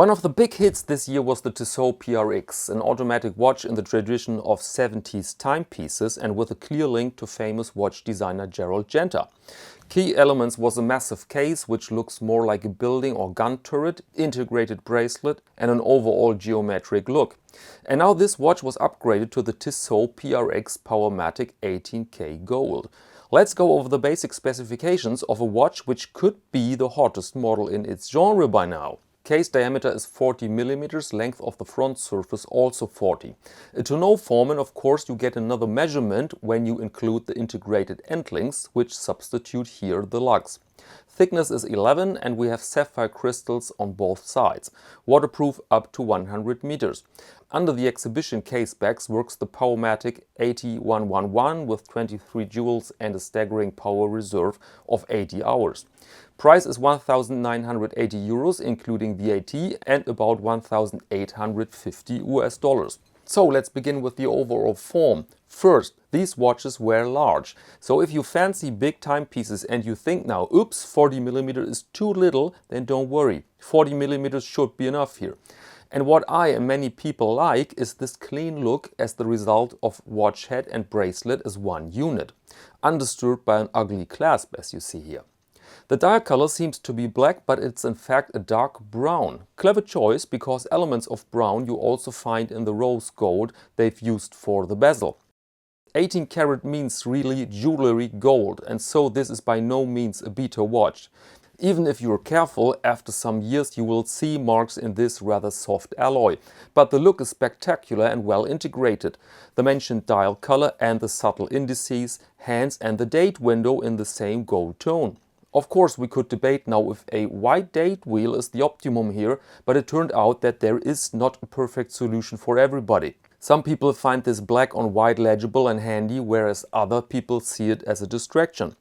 One of the big hits this year was the Tissot PRX, an automatic watch in the tradition of 70s timepieces and with a clear link to famous watch designer Gerald Genta. Key elements was a massive case which looks more like a building or gun turret, integrated bracelet and an overall geometric look. And now this watch was upgraded to the Tissot PRX Powermatic 18K Gold. Let's go over the basic specifications of a watch which could be the hottest model in its genre by now. Case diameter is 40 mm, length of the front surface also 40. To no form, and of course you get another measurement when you include the integrated end links, which substitute here the lugs. Thickness is 11 and we have sapphire crystals on both sides. Waterproof up to 100 meters. Under the exhibition Casebacks works the Powermatic 8111 with 23 jewels and a staggering power reserve of 80 hours. Price is 1,980 euros including VAT and about 1,850 US dollars. So let's begin with the overall form. First, these watches wear large. So if you fancy big timepieces and you think now, oops, 40 mm is too little, then don't worry. 40 mm should be enough here. And what I and many people like is this clean look as the result of watch head and bracelet as one unit, undisturbed by an ugly clasp as you see here. The dial color seems to be black, but it's in fact a dark brown. Clever choice because elements of brown you also find in the rose gold they've used for the bezel. 18 karat means really jewelry gold, and so this is by no means a beta watch. Even if you're careful, after some years you will see marks in this rather soft alloy. But the look is spectacular and well integrated. The mentioned dial color and the subtle indices, hands and the date window in the same gold tone. Of course we could debate now if a white date wheel is the optimum here, but it turned out that there is not a perfect solution for everybody. Some people find this black on white legible and handy, whereas other people see it as a distraction.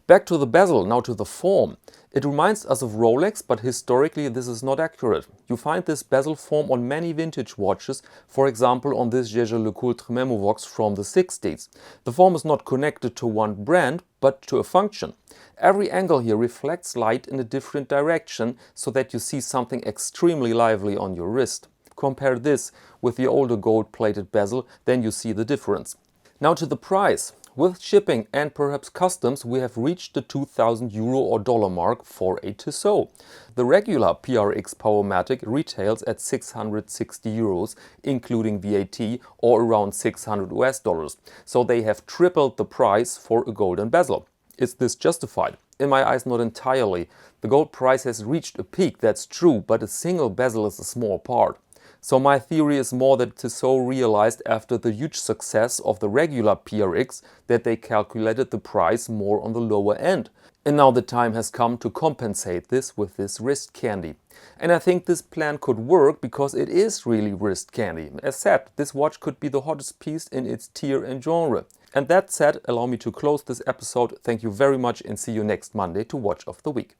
Back to the bezel, now to the form. It reminds us of Rolex, but historically this is not accurate. You find this bezel form on many vintage watches, for example on this Jaeger-LeCoultre Memovox from the 60s. The form is not connected to one brand, but to a function. Every angle here reflects light in a different direction, so that you see something extremely lively on your wrist. Compare this with the older gold-plated bezel, then you see the difference. Now to the price. With shipping and perhaps customs we have reached the 2,000 euro or dollar mark for a Tissot. The regular PRX Powermatic retails at 660 euros including VAT or around 600 US dollars. So they have tripled the price for a golden bezel. Is this justified? In my eyes not entirely. The gold price has reached a peak, that's true, but a single bezel is a small part. So my theory is more that Tissot realized after the huge success of the regular PRX that they calculated the price more on the lower end. And now the time has come to compensate this with this wrist candy. And I think this plan could work because it is really wrist candy. As said, this watch could be the hottest piece in its tier and genre. And that said, allow me to close this episode. Thank you very much and see you next Monday to Watch of the Week.